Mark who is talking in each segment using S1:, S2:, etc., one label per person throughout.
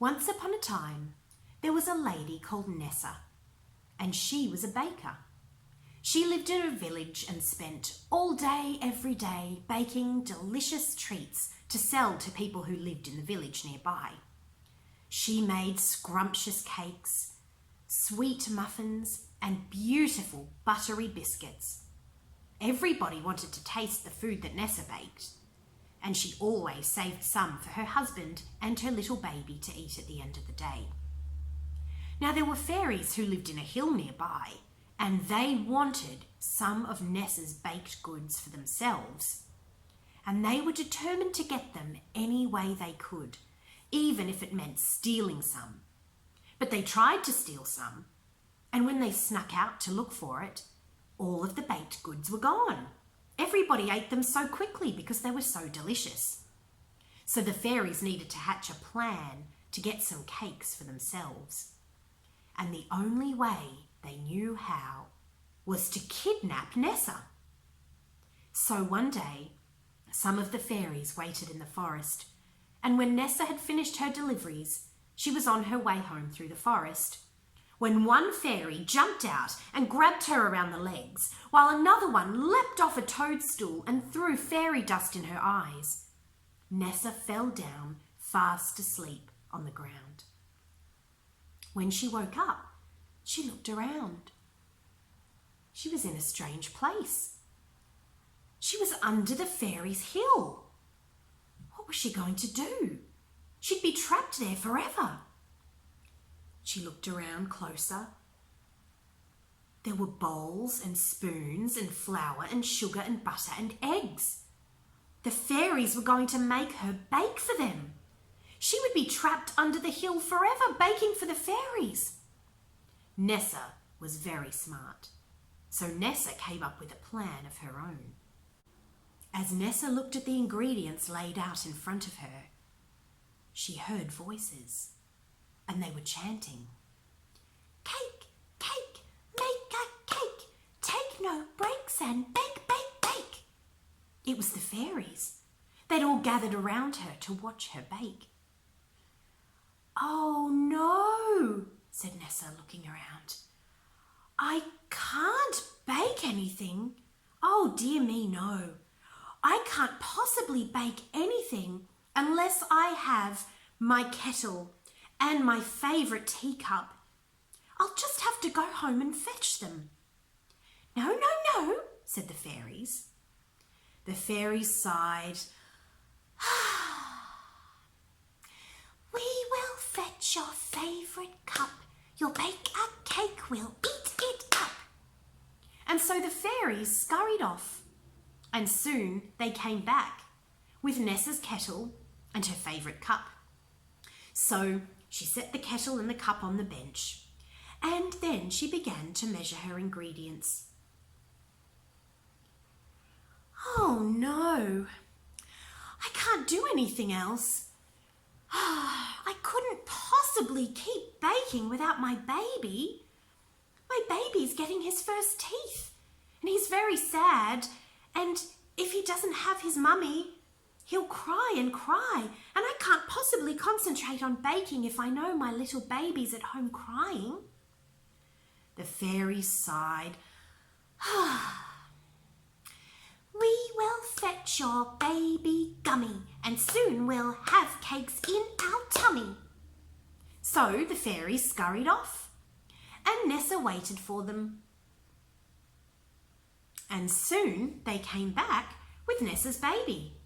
S1: Once upon a time, there was a lady called Nessa, and she was a baker. She lived in a village and spent all day, every day, baking delicious treats to sell to people who lived in the village nearby. She made scrumptious cakes, sweet muffins, and beautiful buttery biscuits. Everybody wanted to taste the food that Nessa baked, and she always saved some for her husband and her little baby to eat at the end of the day. Now there were fairies who lived in a hill nearby, and they wanted some of Nessa's baked goods for themselves. And they were determined to get them any way they could, even if it meant stealing some. But they tried to steal some, and when they snuck out to look for it, all of the baked goods were gone. Everybody ate them so quickly because they were so delicious. So the fairies needed to hatch a plan to get some cakes for themselves. And the only way they knew how was to kidnap Nessa. So one day, some of the fairies waited in the forest, and when Nessa had finished her deliveries, she was on her way home through the forest, when one fairy jumped out and grabbed her around the legs, while another one leapt off a toadstool and threw fairy dust in her eyes. Nessa fell down fast asleep on the ground. When she woke up, she looked around. She was in a strange place. She was under the fairies' hill. What was she going to do? She'd be trapped there forever. She looked around closer. There were bowls and spoons and flour and sugar and butter and eggs. The fairies were going to make her bake for them. She would be trapped under the hill forever, baking for the fairies. Nessa was very smart, so Nessa came up with a plan of her own. As Nessa looked at the ingredients laid out in front of her, she heard voices, and they were chanting, "Cake, cake, make a cake, take no breaks and bake, bake, bake." It was the fairies. They'd all gathered around her to watch her bake. "Oh no," said Nessa, looking around. "I can't bake anything. Oh dear me, no. I can't possibly bake anything unless I have my kettle and my favourite teacup. I'll just have to go home and fetch them." "No, no, no," said the fairies. The fairies sighed. "We will fetch your favourite cup. You'll bake a cake, we'll eat it up." And so the fairies scurried off, and soon they came back with Nessa's kettle and her favourite cup. So she set the kettle and the cup on the bench, and then she began to measure her ingredients. "Oh no, I can't do anything else. I couldn't possibly keep baking without my baby. My baby's getting his first teeth, and he's very sad, and if he doesn't have his mummy, he'll cry and cry, and I can't possibly concentrate on baking if I know my little baby's at home crying." The fairies sighed. "We will fetch your baby gummy, and soon we'll have cakes in our tummy." So the fairies scurried off, and Nessa waited for them. And soon they came back with Nessa's baby.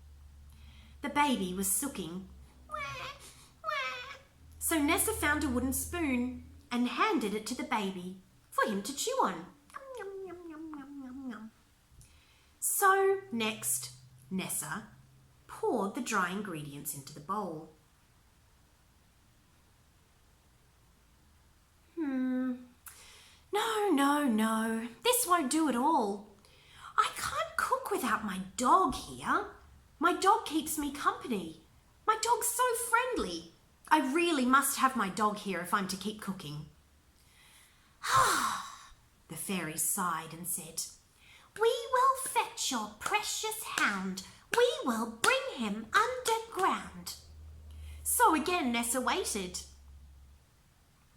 S1: The baby was sucking. "Wah, wah." So Nessa found a wooden spoon and handed it to the baby for him to chew on. Yum, yum, yum, yum, yum, yum. So next, Nessa poured the dry ingredients into the bowl. No, this won't do at all. I can't cook without my dog here. My dog keeps me company. My dog's so friendly. I really must have my dog here if I'm to keep cooking." The fairies sighed and said, "We will fetch your precious hound. We will bring him underground." So again Nessa waited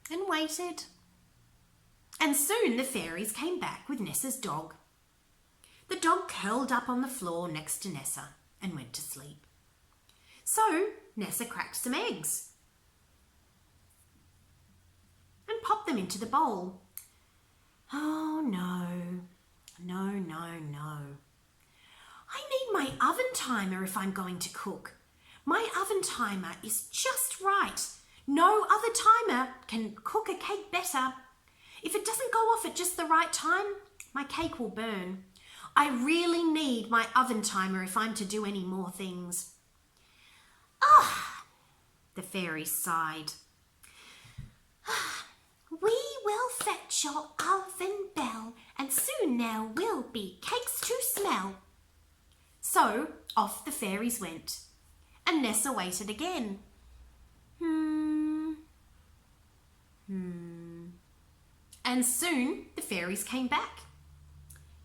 S1: and waited, and soon the fairies came back with Nessa's dog. The dog curled up on the floor next to Nessa and went to sleep. So Nessa cracked some eggs and popped them into the bowl. Oh no, no, no, no. I need my oven timer if I'm going to cook. My oven timer is just right. No other timer can cook a cake better. If it doesn't go off at just the right time, my cake will burn. I really need my oven timer if I'm to do any more things. Ah, the fairies sighed. We will fetch your oven bell, and soon there will be cakes to smell. So off the fairies went, and Nessa waited again. And soon the fairies came back.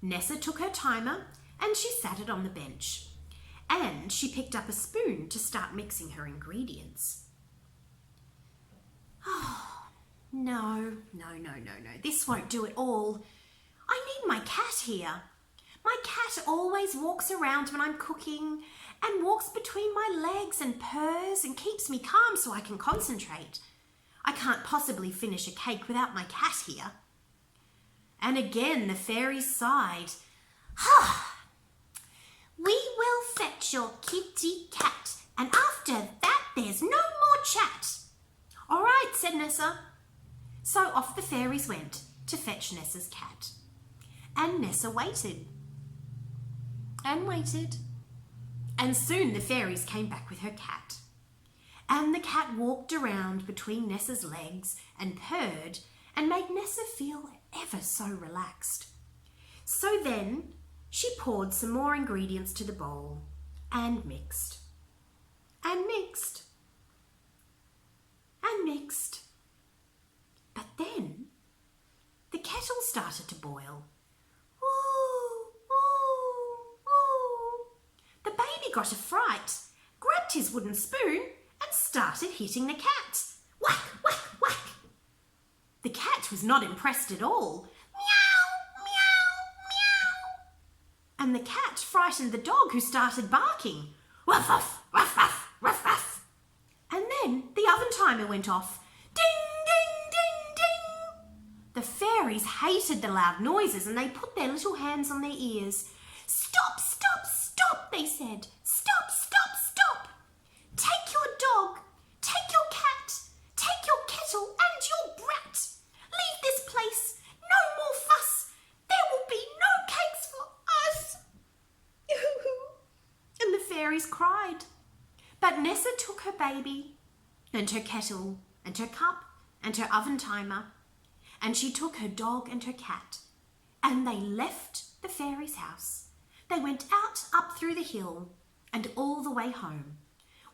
S1: Nessa took her timer and she sat it on the bench, and she picked up a spoon to start mixing her ingredients. Oh, no, this won't do it all. I need my cat here. My cat always walks around when I'm cooking and walks between my legs and purrs and keeps me calm so I can concentrate. I can't possibly finish a cake without my cat here. And again the fairies sighed. We will fetch your kitty cat, and after that there's no more chat. All right, said Nessa. So off the fairies went to fetch Nessa's cat. And Nessa waited and waited, and soon the fairies came back with her cat. And the cat walked around between Nessa's legs and purred and made Nessa feel ever so relaxed. So then she poured some more ingredients to the bowl and mixed and mixed and mixed. But then the kettle started to boil. Ooh, ooh, ooh. The baby got a fright, grabbed his wooden spoon and started hitting the cat. Whack, whack, whack. The cat was not impressed at all. Meow, meow, meow. And the cat frightened the dog, who started barking. Ruff, ruff, ruff, ruff, ruff, ruff. And then the oven timer went off. Ding, ding, ding, ding. The fairies hated the loud noises and they put their little hands on their ears. Stop, stop, stop, they said. Stop, stop, stop. Take your dog, take your cat, take your kettle and your brat. Leave this place, no more fuss. There will be no cakes for us. And the fairies cried. But Nessa took her baby and her kettle and her cup and her oven timer, and she took her dog and her cat, and they left the fairies' house. They went out up through the hill and all the way home,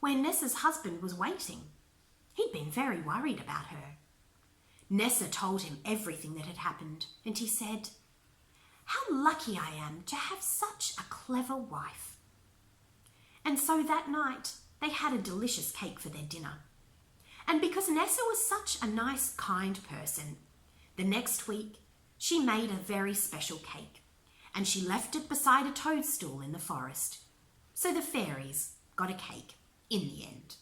S1: where Nessa's husband was waiting. He'd been very worried about her. Nessa told him everything that had happened, and he said, "How lucky I am to have such a clever wife." And so that night they had a delicious cake for their dinner. And because Nessa was such a nice, kind person, the next week she made a very special cake, and she left it beside a toadstool in the forest. So the fairies got a cake in the end.